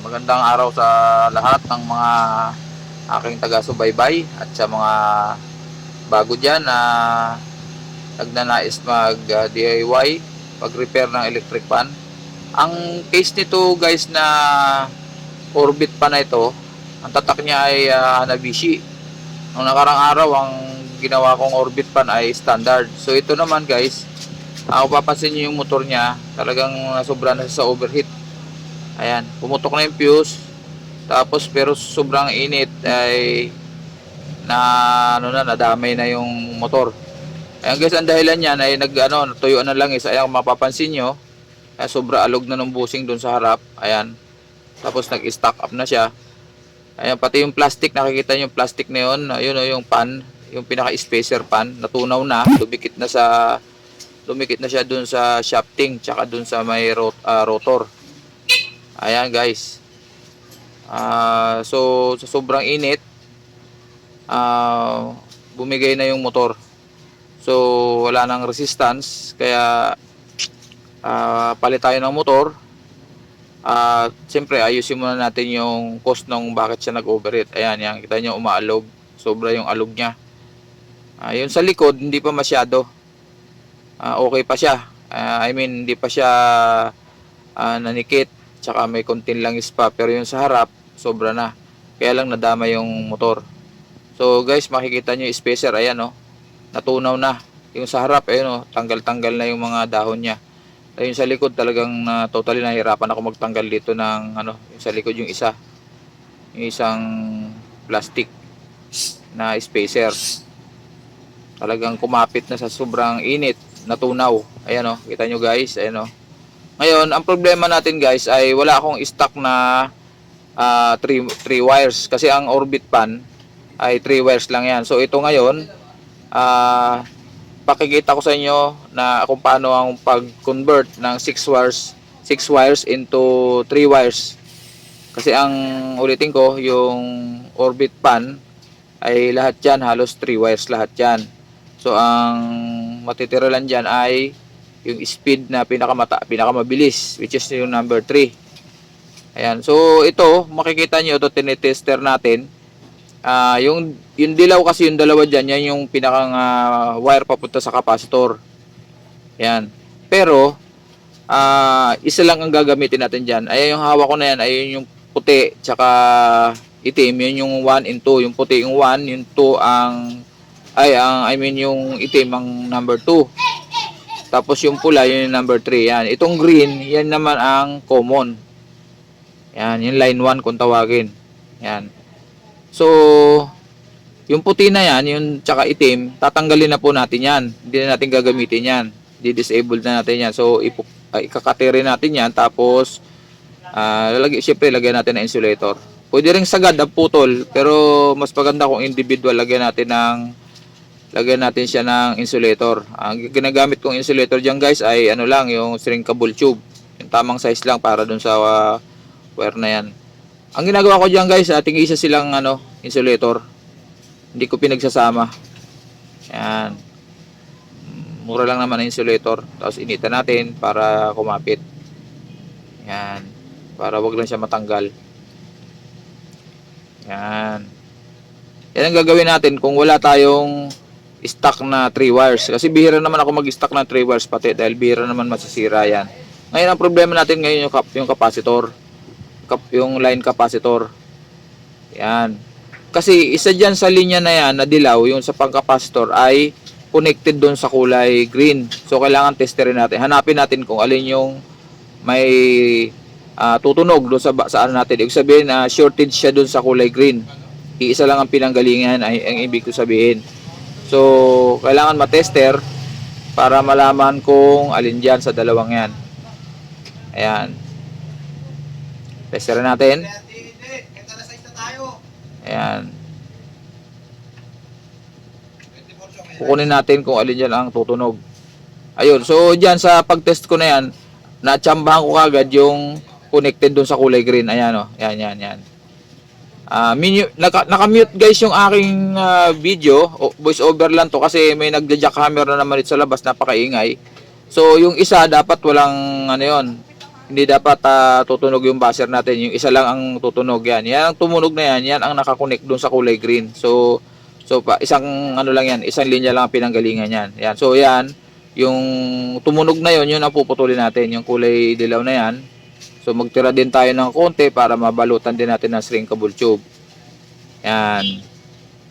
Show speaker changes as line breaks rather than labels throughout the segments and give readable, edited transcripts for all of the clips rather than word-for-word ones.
Magandang araw sa lahat ng mga aking taga-subaybay at sa mga bago dyan na nagnanais mag DIY, pag-repair ng electric fan. Ang case nito guys na orbit pan na ito, ang tatak niya ay Hanabishi. Nung nakarang araw, ang ginawa kong orbit pan ay standard. So ito naman guys, kung papansin nyo yung motor niya, talagang sobra na sa overheat. Ayan, pumutok na yung fuse. Tapos pero sobrang init ay nadamay na yung motor. Ayan guys, ang dahilan niyan ay natuyuan na langis. Ayan, kung mapapansin nyo, sobra alog na ng busing dun sa harap. Ayan, tapos nag-stock up na siya. Ayan, pati yung plastic, nakikita nyo yung plastic na yun. Ayun o, yung pan, yung pinaka-spacer pan, natunaw na, lumikit na siya dun sa shafting, tsaka dun sa may rotor. Ayan guys. So sa sobrang init, bumigay na yung motor. So wala nang resistance, kaya palit tayo ng motor. Siyempre ayusin muna natin yung cost ng bakit siya nag-overheat. Ayan, yan, kita nyo umaalog, sobra yung alog niya. Yun sa likod hindi pa masyado, okay pa siya. I mean hindi pa siya nanikit, tsaka may konting langis pa. Pero yung sa harap sobra na, kaya lang nadama yung motor. So guys, makikita nyo yung spacer, ayan o, natunaw na. Yung sa harap, ayun o, tanggal-tanggal na yung mga dahon niya. Ayun sa likod, talagang totally nahirapan ako magtanggal dito ng yung sa likod, yung isang plastic na spacer. Talagang kumapit na sa sobrang init, natunaw. Ayan o, kita nyo guys, ayan o. Ngayon, ang problema natin guys ay wala akong stock na 3 wires, kasi ang orbit pan ay 3 wires lang yan. So ito ngayon, pakikita ko sa inyo na kung paano ang pag-convert ng 6 wires into 3 wires. Kasi ang ulitin ko, yung orbit pan ay lahat yan, halos 3 wires lahat yan. So ang matitira lang dyan ay yung speed na pinakamabilis, which is yung number 3. Ayan, so ito, makikita nyo, ito tinitester natin. Yung dilaw kasi, yung dalawa dyan, yan yung pinakang wire papunta sa capacitor. Yan. Pero isa lang ang gagamitin natin dyan. Ayan, yung hawak ko na yan, ayun yung puti tsaka itim, yun yung 1 and 2. Yung puti yung 1, yung 2 yung itim ang number 2. Tapos yung pula, yun yung number 3. Yan. Itong green, yan naman ang common. Yan, yung line 1 kung tawagin. Yan. So, yung puti na yan, yung tsaka itim, tatanggalin na po natin yan. Hindi na natin gagamitin yan. Di-disable na natin yan. So, ikakatiri natin yan. Tapos, syempre, lagyan natin ng insulator. Pwede rin sagad ang putol, pero mas maganda kung individual, lagyan natin siya ng insulator. Ang ginagamit kong insulator dyan guys ay yung shrinkable tube. Yung tamang size lang para dun sa wire na yan. Ang ginagawa ko dyan guys, ating isa silang insulator. Hindi ko pinagsasama. Yan. Mura lang naman ang insulator. Tapos initan natin para kumapit. Yan. Para wag lang siya matanggal. Yan. Yan ang gagawin natin kung wala tayong stock na 3 wires. Kasi bihira naman ako mag-stock ng 3 wires pati, dahil bihira naman masisira yan. Ngayon ang problema natin ngayon yung capacitor. Yung line capacitor. Yan. Kasi isa dyan sa linya na yan na dilaw, yung sa pang-capacitor ay connected doon sa kulay green. So kailangan testerin natin. Hanapin natin kung alin yung may tutunog doon saan natin. Ibig sabihin na shortage siya doon sa kulay green. Iisa lang ang pinanggalingan ay ang ibig ko sabihin. So kailangan matester para malaman kung alin dyan sa dalawang yan. Ayan. Testerin natin. Ayan. Kukunin natin kung alin dyan ang tutunog. Ayun. So, dyan sa pag-test ko na yan, natsambahan ko agad yung connected dun sa kulay green. Ayan o. Yan. Naka-mute guys yung aking video. Voice over lang to kasi may nagja-jackhammer na naman dito sa labas. Napakaingay. So, yung isa dapat walang Hindi dapat tutunog yung buzzer natin. Yung isa lang ang tutunog yan. Yan ang tumunog na yan. Yan ang nakakonek doon sa kulay green. So isang ano lang yan, isang linya lang ang pinanggalingan yan. Yan. So yan, yung tumunog na yon, yun ang puputulin natin, yung kulay dilaw na yan. So magtira din tayo ng konti para mabalutan din natin ng shrinkable tube. Yan.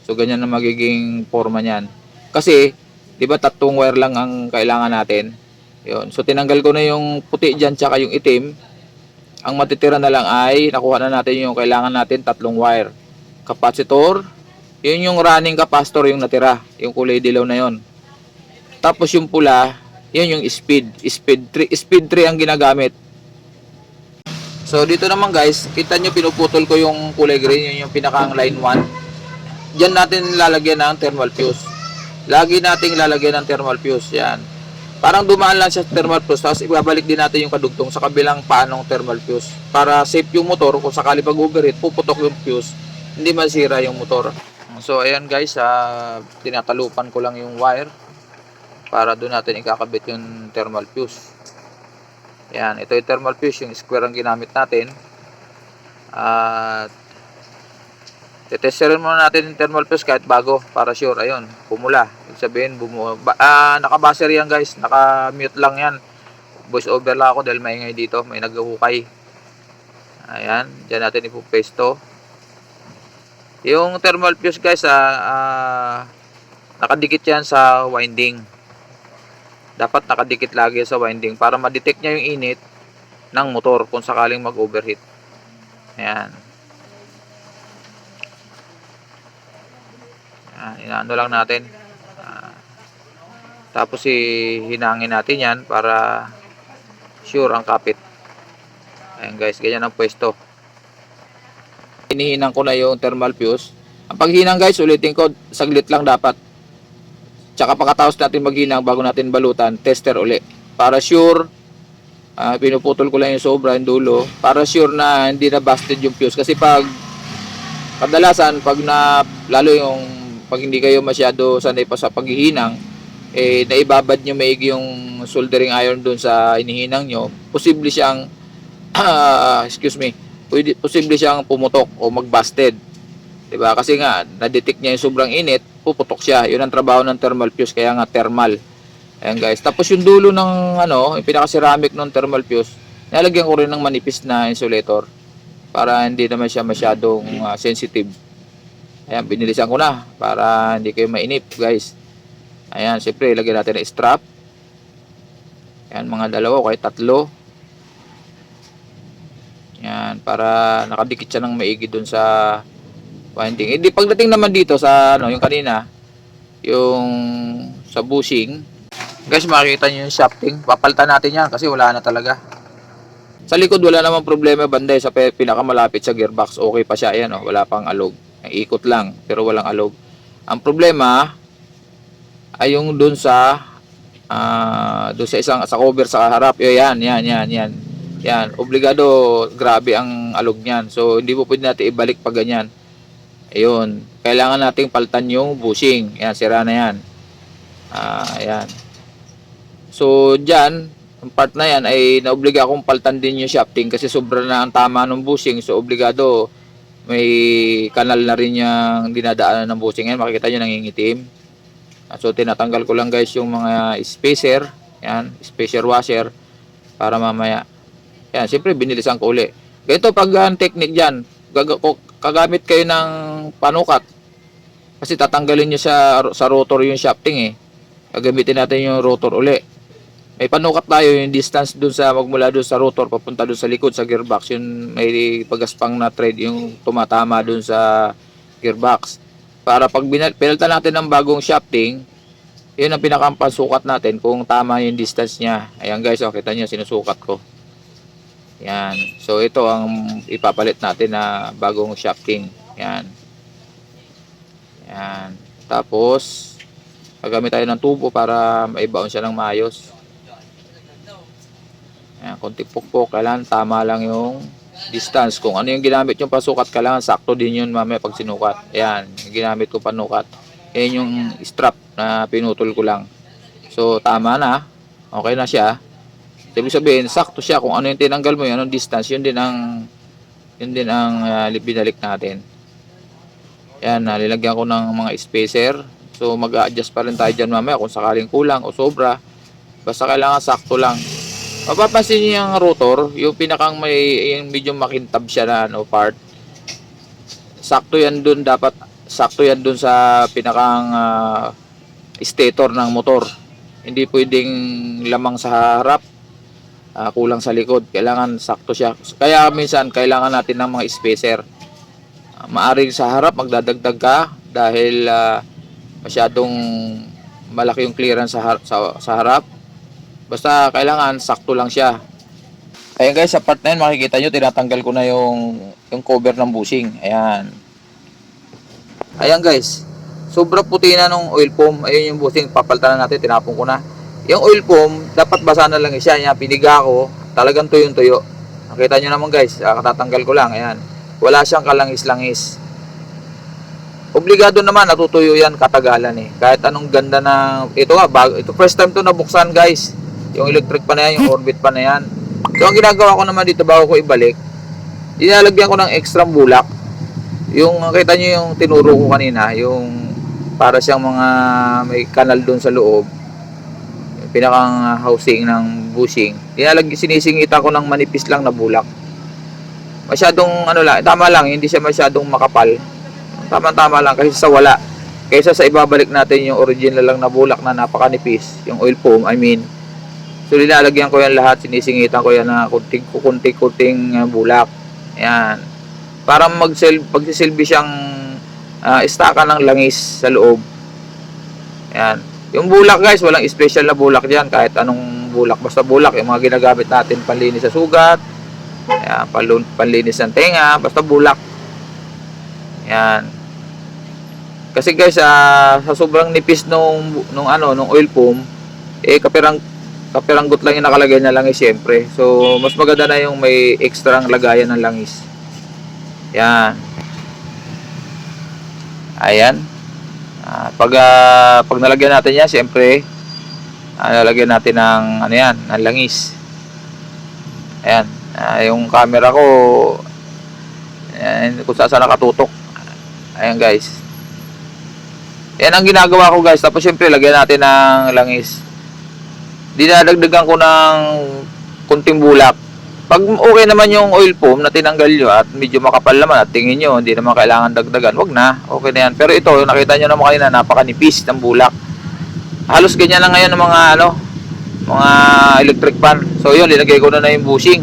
So ganyan ang magiging forma niyan. Kasi, 'di ba, tatlong wire lang ang kailangan natin. 'Yon. So tinanggal ko na yung puti diyan tsaka yung itim. Ang matitira na lang ay nakuha na natin yung kailangan natin, tatlong wire. Capacitor, yun yung running capacitor yung natira, yung kulay dilaw na yon. Tapos yung pula, yun yung speed 3 ang ginagamit. So dito naman guys, kita nyo pinuputol ko yung kulay green, yun yung pinakang line 1. Diyan natin lalagyan ng thermal fuse. Lagi nating lalagyan ng thermal fuse, yan. Parang dumaan lang siya sa thermal fuse, tapos ibabalik din natin yung kadugtong sa kabilang paanong thermal fuse. Para safe yung motor, kung sakali pag overheat, puputok yung fuse, hindi masira yung motor. So ayan guys, tinatalupan ko lang yung wire para doon natin ikakabit yung thermal fuse. Yan, ito yung thermal fuse, yung square ang ginamit natin. At tetesterin muna natin yung thermal fuse kahit bago para sure. Ayun, pumula. Ibig sabihin, naka-buzzer yan guys, naka-mute lang yan. Voice over lang ako dahil maingay dito, may nag-uhukay. Ayan, dyan natin ipupesto. Yung thermal fuse guys, nakadikit yan sa winding. Dapat nakadikit lagi sa winding para ma-detect niya yung init ng motor kung sakaling mag-overheat. Ayan. Inaano lang natin. Tapos hinangin natin yan para sure ang kapit. Ayan guys, ganyan ang pwesto. Hinihinang ko na yung thermal fuse. Ang paghinang guys, ulitin ko, saglit lang dapat. Tsaka pagkatapos natin maghinang bago natin balutan, tester uli. Para sure, pinuputol ko lang yung sobra, yung dulo. Para sure na hindi na busted yung fuse. Kasi kadalasan, lalo yung pag hindi kayo masyado sanay pa sa paghihinang, naibabad nyo maigi yung soldering iron dun sa inihinang nyo, posible siyang, posible siyang pumutok o mag-busted. Diba? Kasi nga, na-detect niya yung sobrang init, puputok siya. Yun ang trabaho ng thermal fuse, kaya nga thermal. Ayan guys. Tapos yung dulo ng yung pinaka-ceramic ng thermal fuse, nalagyan ko rin ng manipis na insulator para hindi naman siya masyadong sensitive. Ayan, binilisan ko na para hindi kayo mainip guys. Ayan, siyempre, ilagyan natin ng strap. Ayan, mga dalawa o kahit tatlo. Ayan, para nakadikit siya ng maigi dun sa winding. Hindi, pagdating naman dito sa yung kanina, yung sa bushing, guys, makikita nyo yung shafting. Papalitan natin yan kasi wala na talaga. Sa likod wala namang problema, banday sa pinakamalapit sa gearbox, okay pa siya. Ayan, wala pang alog. Ikot lang pero walang alog. Ang problema ay yung dun sa sa cover sa harap. Yan. Yan, obligado, grabe ang alog niyan. So hindi po pwede natin ibalik pa ganyan. Ayun, kailangan nating palitan yung bushing. Yan, sira na yan. Ayan. So, dyan, ang part na yan ay naobliga akong palitan din yung shafting kasi sobra na ang tama ng bushing. So, obligado, may kanal na rin yung dinadaanan ng bushing. Yan, makikita nyo nangingitim. So, tinatanggal ko lang guys yung mga spacer. Yan, spacer washer para mamaya. Yan, siyempre, binilisan ko uli. Ganito pag ang technique dyan, kagamit kayo ng panukat kasi tatanggalin nyo sa rotor yung shafting gagamitin natin yung rotor uli. May panukat tayo yung distance dun sa magmula dun sa rotor papunta dun sa likod sa gearbox, yun may pagaspang na thread yung tumatama dun sa gearbox para pag pinalitan natin ng bagong shafting, yun ang pinakampasukat natin kung tama yung distance nya. Ayan guys, kita nyo sinusukat ko. Yan. So ito ang ipapalit natin na bagong shafting. Yan. Yan. Tapos gagamit tayo ng tubo para maibaon siya ng maayos. Yan, konting pukpok, kailangan tama lang yung distance. Kung ano yung ginamit yung pasukat, kailangan sakto din yun mamaya pag sinukat. Yan, ginamit ko panukat. Yan yung strap na pinutol ko lang. So tama na. Okay na siya. So, ibig sabihin, sakto siya. Kung ano yung tinanggal mo, yun, anong distance, yun din ang binalik natin. Yan, nalilagyan ko ng mga spacer. So, mag-a-adjust pa rin tayo dyan mamaya kung sakaling kulang o sobra. Basta kailangan sakto lang. Mapapansin niyo yung rotor, yung pinakang yung medyo makintab siya na part. Sakto yan dun, dapat sakto yan dun sa pinakang stator ng motor. Hindi pwedeng lamang sa harap, kulang sa likod. Kailangan sakto siya. Kaya minsan kailangan natin ng mga spacer. Maaring sa harap magdadagdag ka dahil masyadong malaki yung clearance sa harap. Basta kailangan sakto lang siya. Ayan guys, sa part na yun makikita nyo tinatanggal ko na yung cover ng bushing. Ayan guys, sobra puti na nung oil foam. Ayun yung bushing, papalitan na natin, tinapon ko na. Yung oil foam, dapat basa na lang siya. Yan, piniga ko, talagang tuyong-tuyo. Nakita nyo naman guys, katatanggal ko lang. Ayan, wala siyang kalangis-langis. Obligado naman, natutuyo yan, katagalan eh. Kahit anong ganda na, ito first time to nabuksan guys. Yung electric pa na yan, yung orbit pa na yan. So, ang ginagawa ko naman dito bago ko ibalik, dinalagyan ko ng extra bulak. Yung, kita nyo yung tinuro ko kanina, yung para siyang mga may kanal doon sa loob. Yung pinakang housing ng bushing. Sinisingita ko ng manipis lang na bulak. Masyadong, tama lang, hindi siya masyadong makapal. Tama-tama lang kasi sa wala. Kaysa sa ibabalik natin yung original lang na bulak na napakanipis, yung oil foam, So, linalagyan ko yan lahat, sinisingitan ko yan na kunting bulak. Ayan. Para pagsisilbi siyang istaka ng langis sa loob. Ayan. Yung bulak guys, walang special na bulak dyan. Kahit anong bulak, basta bulak. Yung mga ginagamit natin, panlinis sa sugat. Ayan, panlinis ng tenga, basta bulak. Ayan. Kasi guys, sa sobrang nipis nung oil foam, kapiranggot lang yung nakalagay na langis syempre. So, mas maganda na yung may extrang lagayan ng langis. Yan. Ayan. Pag nalagyan natin yan, syempre, nalagyan natin ng, ng langis. Ayan. Yung camera ko, kung saan nakatutok. Ayan guys. Yan ang ginagawa ko guys. Tapos syempre, lagyan natin ng langis. Dinadagdagan ko ng kunting bulak. Pag okay naman yung oil foam na tinanggal nyo at medyo makapal naman at tingin nyo hindi naman kailangan dagdagan, wag na, okay na yan. Pero ito, nakita nyo naman kanina, napakanipis ng bulak. Halos ganyan lang ngayon ng mga electric pan. So yun, linagay ko na yung bushing.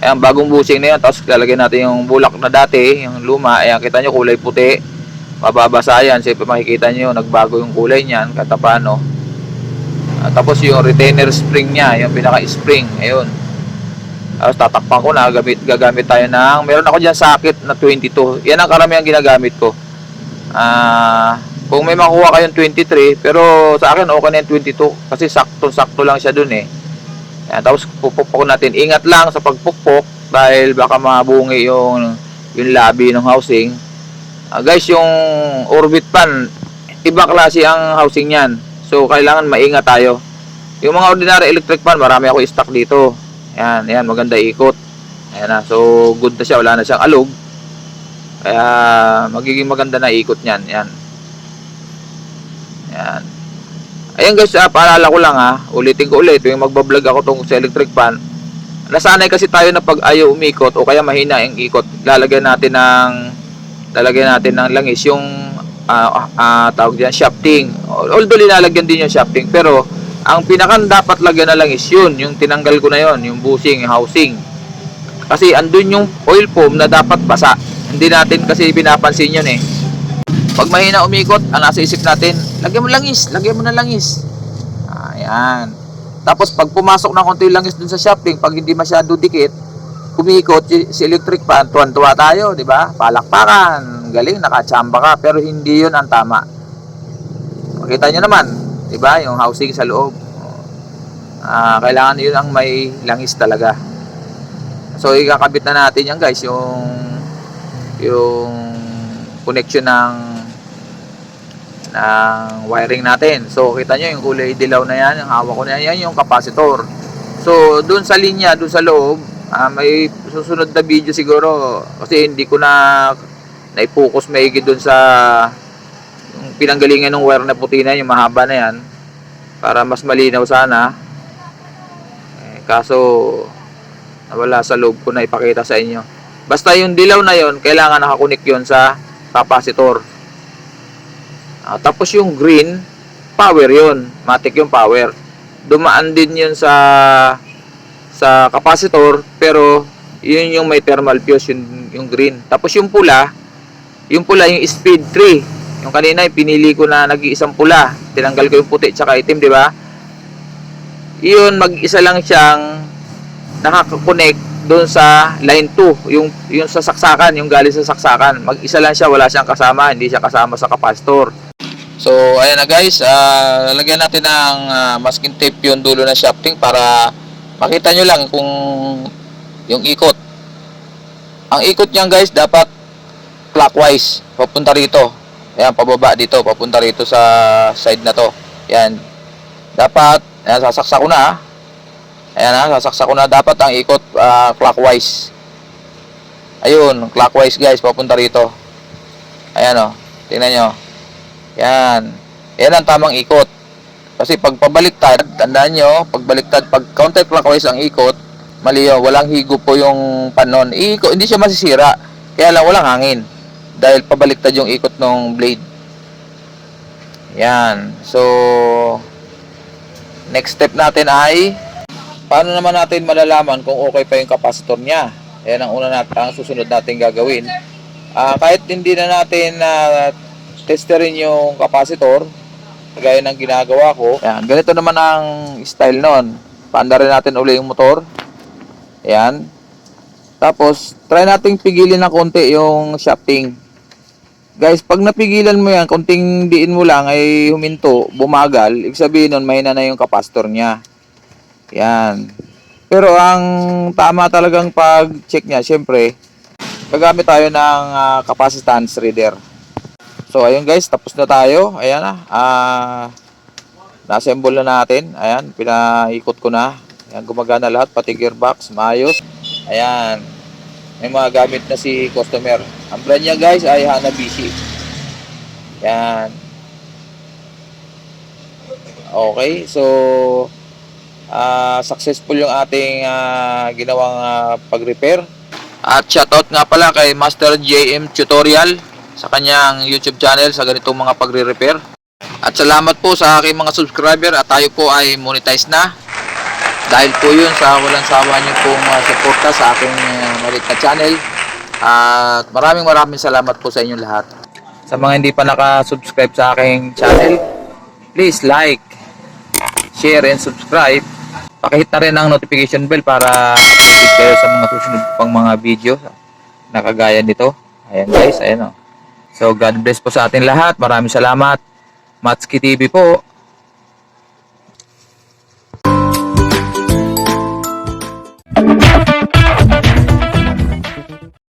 Ayan, bagong bushing na yun. Tapos lalagyan natin yung bulak na dati, yung luma. Ayan, kita nyo kulay puti, mababasa yan. Siyempre makikita nyo nagbago yung kulay niyan kahit paano. Tapos yung retainer spring niya, yung pinaka-spring, ayun. Tapos tatakpan ko na, gagamit tayo meron ako dyan sakit na 22. Yan ang karamihan ginagamit ko. Kung may makuha kayong 23, pero sa akin okay na yung 22 kasi sakto-sakto lang siya dun eh. Yan, tapos pupukpok natin. Ingat lang sa pagpukpok dahil baka mabungi yung labi ng housing. Guys, yung orbit pan, iba klase ang housing niyan. So, kailangan maingat tayo. Yung mga ordinary electric fan, marami ako i-stock dito. Ayan, maganda ikot. Ayan na. So, good na siya. Wala na siyang alog. Kaya, magiging maganda na ikot niyan. Ayan. Ayan guys, paalala ko lang ulitin ko ulit. Yung magbablog ako tungkol sa electric fan, nasanay kasi tayo na pag ayaw umikot o kaya mahina yung ikot, lalagyan natin ng langis yung tawag diyan shafting. Although linalagyan din yung shafting, pero ang pinakan dapat lagyan na langis yun, yung tinanggal ko na yun, yung bushing, yung housing. Kasi andun yung oil foam na dapat basa. Hindi natin kasi pinapansin yun eh. Pag mahina umikot, ang nasa isip natin, lagyan mo na langis. Ayan. Tapos pag pumasok ng konti langis dun sa shafting, pag hindi masyado dikit, umikot si electric fan, tuwan-tuwa tayo, di ba? Palakpakan, galing, nakachamba ka, pero hindi yun ang tama. Makita nyo naman, di ba? Yung housing sa loob. Kailangan yun ang may langis talaga. So, ikakabit na natin yan guys, yung connection ng wiring natin. So, kita nyo yung kulay dilaw na yan, yung hawak ko na yan, yung capacitor. So, doon sa linya, doon sa loob, may susunod na video siguro kasi hindi ko na na-focus maigi doon sa yung pinanggalingan ng wire na puti na yung mahaba na yan para mas malinaw sana. Kaso nawala sa loob ko na ipakita sa inyo. Basta yung dilaw na yon, kailangan nakakunik yon sa capacitor. Tapos yung green, power yon, matik yung power. Dumaan din yun sa capacitor, pero yun yung may thermal fuse, yung green. Tapos yung pula yung speed 3. Yung kanina pinili ko na nag-iisang pula, tinanggal ko yung puti tsaka itim, di ba? Yun, mag-isa lang siyang nakaka-connect doon sa line 2, yung sa saksakan, yung galing sa saksakan. Mag-isa lang siya, wala siyang kasama, hindi siya kasama sa capacitor. So, ayan na guys, lalagyan natin ng masking tape yung dulo ng shafting para makita nyo lang kung yung ikot. Ang ikot niyan guys, dapat clockwise, papunta rito. Ayan, pababa dito, papunta rito sa side na to. Ayan, dapat, ayan, sasaksak ko na. Ayan sasaksak ko na, dapat ang ikot clockwise. Ayun, clockwise guys, papunta rito. Ayan o, tingnan nyo. Yan. Yan ang tamang ikot. Kasi pag pabaliktad, tandaan nyo, pag counterclockwise ang ikot, mali yun. Walang higop po yung panon. Hindi siya masisira. Kaya lang walang hangin. Dahil pabaliktad yung ikot ng blade. Yan. So, next step natin ay, paano naman natin malalaman kung okay pa yung capacitor niya? Yan ang ang susunod natin gagawin. Kahit hindi na natin testerin yung capacitor kagaya ng ginagawa ko. Ayan, ganito naman ang style nun. Paandarin natin uli yung motor. Ayan. Tapos, try nating pigilin ng konti yung shafting. Guys, pag napigilan mo yan, konting diin mo lang ay huminto, bumagal, ibig sabihin nun, mahina na yung capacitor niya. Ayan. Pero ang tama talagang pag-check niya, syempre, gagamit tayo ng capacitance reader. So, ayun guys, tapos na tayo. Ayan na. Na-assemble na natin. Ayan, pinaikot ko na. Ayan, gumagana lahat, pati gearbox, maayos. Ayan. May mga gamit na si customer. Ang brand niya guys ay Hanabishi. Ayan. Okay, so successful yung ating ginawang pag-repair. At shoutout nga pala kay Master JM Tutorial sa kanyang YouTube channel sa ganitong mga pagre-repair. At salamat po sa aking mga subscriber at tayo po ay monetize na. Dahil po yun sa walang sawa niyo pong suporta sa aking maliit na channel. At maraming salamat po sa inyong lahat. Sa mga hindi pa naka-subscribe sa aking channel, please like, share, and subscribe. Pakihit na rin ang notification bell para update kayo sa mga susunod pang mga video na kagaya nito. Ayan guys, ayan o. So, God bless po sa atin lahat. Maraming salamat. Matsuki TV po.